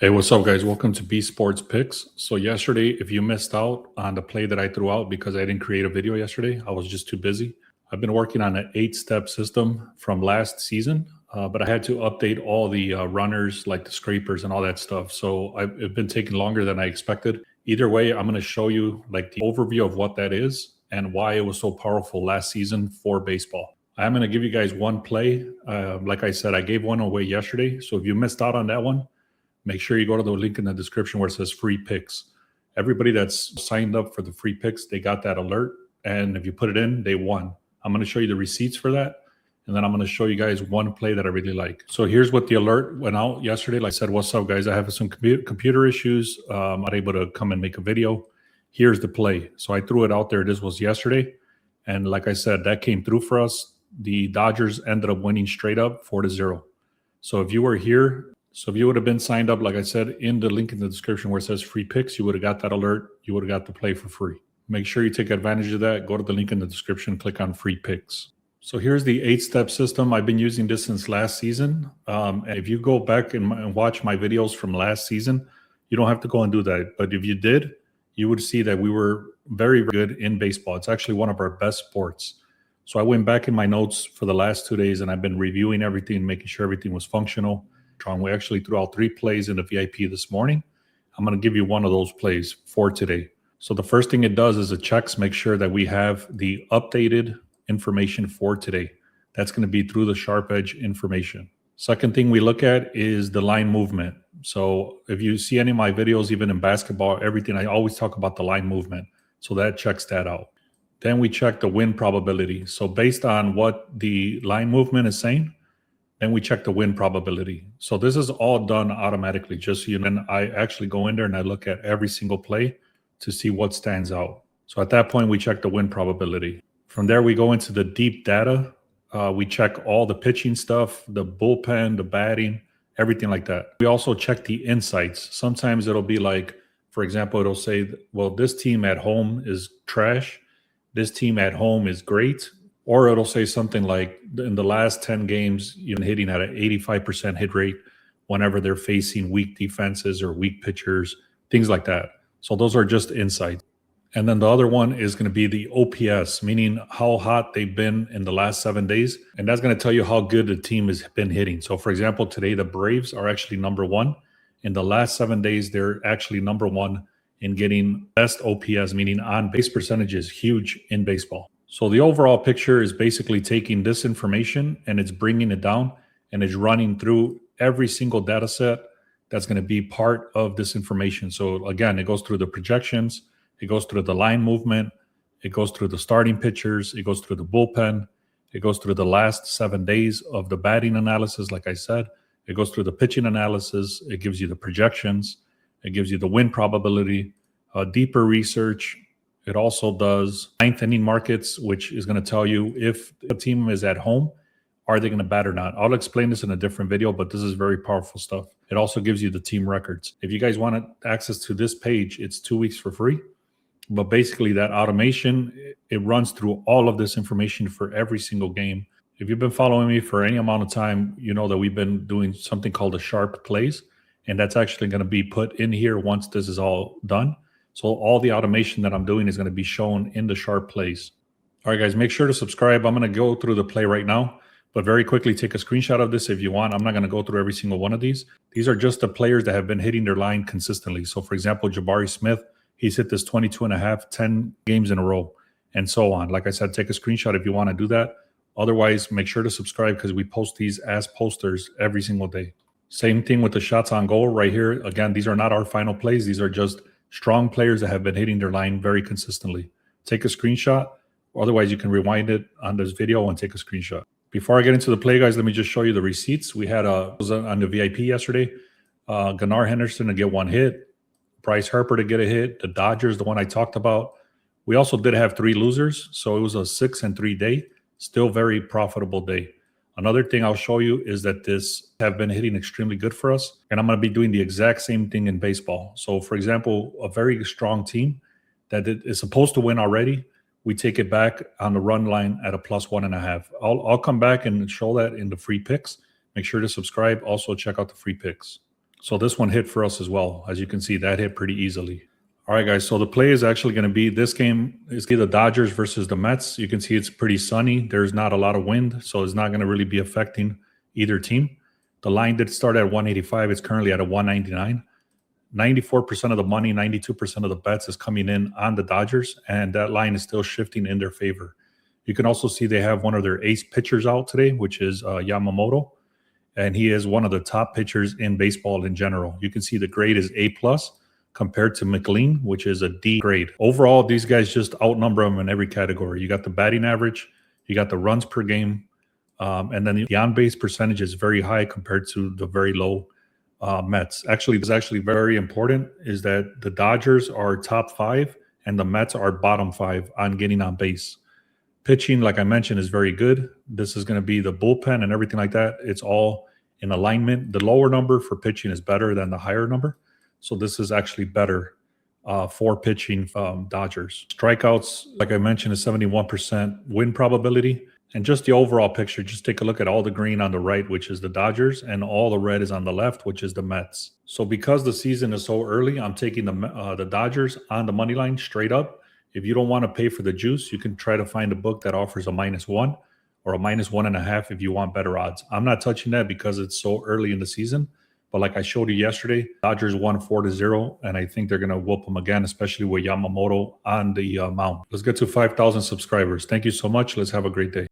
Hey, what's up, guys? Welcome to B Sports Picks. So yesterday, if you missed out on the play that I threw out because I didn't create a video yesterday, I was just too busy. I've been working on an 8-step system from last season, but I had to update all the runners, like the scrapers and all that stuff. So it's been taking longer than I expected. Either way, I'm going to show you like the overview of what that is and why it was so powerful last season for baseball. I'm going to give you guys one play. Like I said, I gave one away yesterday. So if you missed out on that one, make sure you go to the link in the description where it says free picks. Everybody that's signed up for the free picks, they got that alert. And if you put it in, they won. I'm going to show you the receipts for that. And then I'm going to show you guys one play that I really like. So here's what the alert went out yesterday. Like I said, what's up, guys? I have some computer issues. I'm not able to come and make a video. Here's the play. So I threw it out there. This was yesterday. And like I said, that came through for us. The Dodgers ended up winning straight up 4-0. So if you were here, so if you would have been signed up, like I said, in the link in the description where it says free picks, you would have got that alert. You would have got the play for free. Make sure you take advantage of that. Go to the link in the description, click on free picks. So here's the 8-step system. I've been using this since last season. And if you go back and watch my videos from last season, you don't have to go and do that. But if you did, you would see that we were very, very good in baseball. It's actually one of our best sports. So I went back in my notes for the last 2 days, and I've been reviewing everything, making sure everything was functional. We actually threw out 3 plays in the VIP this morning. I'm going to give you one of those plays for today. So the first thing it does is it checks, make sure that we have the updated information for today. That's going to be through the Sharp Edge information. Second thing we look at is the line movement. So if you see any of my videos, even in basketball, everything, I always talk about the line movement. So that checks that out. Then we check the win probability. So based on what the line movement is saying, then we check the win probability. So this is all done automatically, just so you know. I actually go in there and I look at every single play to see what stands out. So at that point, we check the win probability. From there, we go into the deep data. We check all the pitching stuff, the bullpen, the batting, everything like that. We also check the insights. Sometimes it'll be like, for example, it'll say, well, this team at home is trash. This team at home is great. Or it'll say something like, in the last 10 games, you've been hitting at an 85% hit rate whenever they're facing weak defenses or weak pitchers, things like that. So those are just insights. And then the other one is going to be the OPS, meaning how hot they've been in the last 7 days. And that's going to tell you how good the team has been hitting. So, for example, today the Braves are actually number 1. In the last 7 days, they're actually number 1 in getting best OPS, meaning on base percentage is huge in baseball. So the overall picture is basically taking this information and it's bringing it down and it's running through every single data set that's going to be part of this information. So again, it goes through the projections, it goes through the line movement, it goes through the starting pitchers, it goes through the bullpen, it goes through the last 7 days of the batting analysis, like I said, it goes through the pitching analysis, it gives you the projections, it gives you the win probability, deeper research. It also does 9th inning markets, which is going to tell you if the team is at home, are they going to bat or not? I'll explain this in a different video, but this is very powerful stuff. It also gives you the team records. If you guys want access to this page, it's 2 weeks for free. But basically that automation, it runs through all of this information for every single game. If you've been following me for any amount of time, you know that we've been doing something called the Sharp Plays, and that's actually going to be put in here once this is all done. So all the automation that I'm doing is going to be shown in the Sharp Plays. All right, guys, make sure to subscribe. I'm going to go through the play right now, but very quickly take a screenshot of this if you want. I'm not going to go through every single one of these. These are just the players that have been hitting their line consistently. So, for example, Jabari Smith, he's hit this 22.5, 10 games in a row, and so on. Like I said, take a screenshot if you want to do that. Otherwise, make sure to subscribe because we post these as posters every single day. Same thing with the shots on goal right here. Again, these are not our final plays. These are just strong players that have been hitting their line very consistently. Take a screenshot. Otherwise, you can rewind it on this video and take a screenshot. Before I get into the play, guys, let me just show you the receipts. We had was on the VIP yesterday. Gunnar Henderson to get 1 hit. Bryce Harper to get a hit. The Dodgers, the one I talked about. We also did have 3 losers. So it was a 6-3 day. Still very profitable day. Another thing I'll show you is that this have been hitting extremely good for us. And I'm going to be doing the exact same thing in baseball. So, for example, a very strong team that is supposed to win already, we take it back on the run line at a +1.5. I'll come back and show that in the free picks. Make sure to subscribe. Also, check out the free picks. So this one hit for us as well. As you can see, that hit pretty easily. All right, guys. So the play is actually going to be this game is the Dodgers versus the Mets. You can see it's pretty sunny. There's not a lot of wind, so it's not going to really be affecting either team. The line did start at 185. It's currently at a 199. 94% of the money, 92% of the bets is coming in on the Dodgers, and that line is still shifting in their favor. You can also see they have one of their ace pitchers out today, which is Yamamoto, and he is one of the top pitchers in baseball in general. You can see the grade is A+ compared to McLean, which is a D grade. Overall, these guys just outnumber them in every category. You got the batting average, you got the runs per game, and then the on-base percentage is very high compared to the very low Mets. Actually, it's actually very important is that the Dodgers are top 5 and the Mets are bottom 5 on getting on base. Pitching, like I mentioned, is very good. This is going to be the bullpen and everything like that. It's all in alignment. The lower number for pitching is better than the higher number. So this is actually better for pitching Dodgers. Strikeouts, like I mentioned, is 71% win probability. And just the overall picture, just take a look at all the green on the right, which is the Dodgers, and all the red is on the left, which is the Mets. So because the season is so early, I'm taking the Dodgers on the money line straight up. If you don't want to pay for the juice, you can try to find a book that offers a -1 or a -1.5 if you want better odds. I'm not touching that because it's so early in the season. But like I showed you yesterday, Dodgers won 4-0, and I think they're going to whoop them again, especially with Yamamoto on the mound. Let's get to 5,000 subscribers. Thank you so much. Let's have a great day.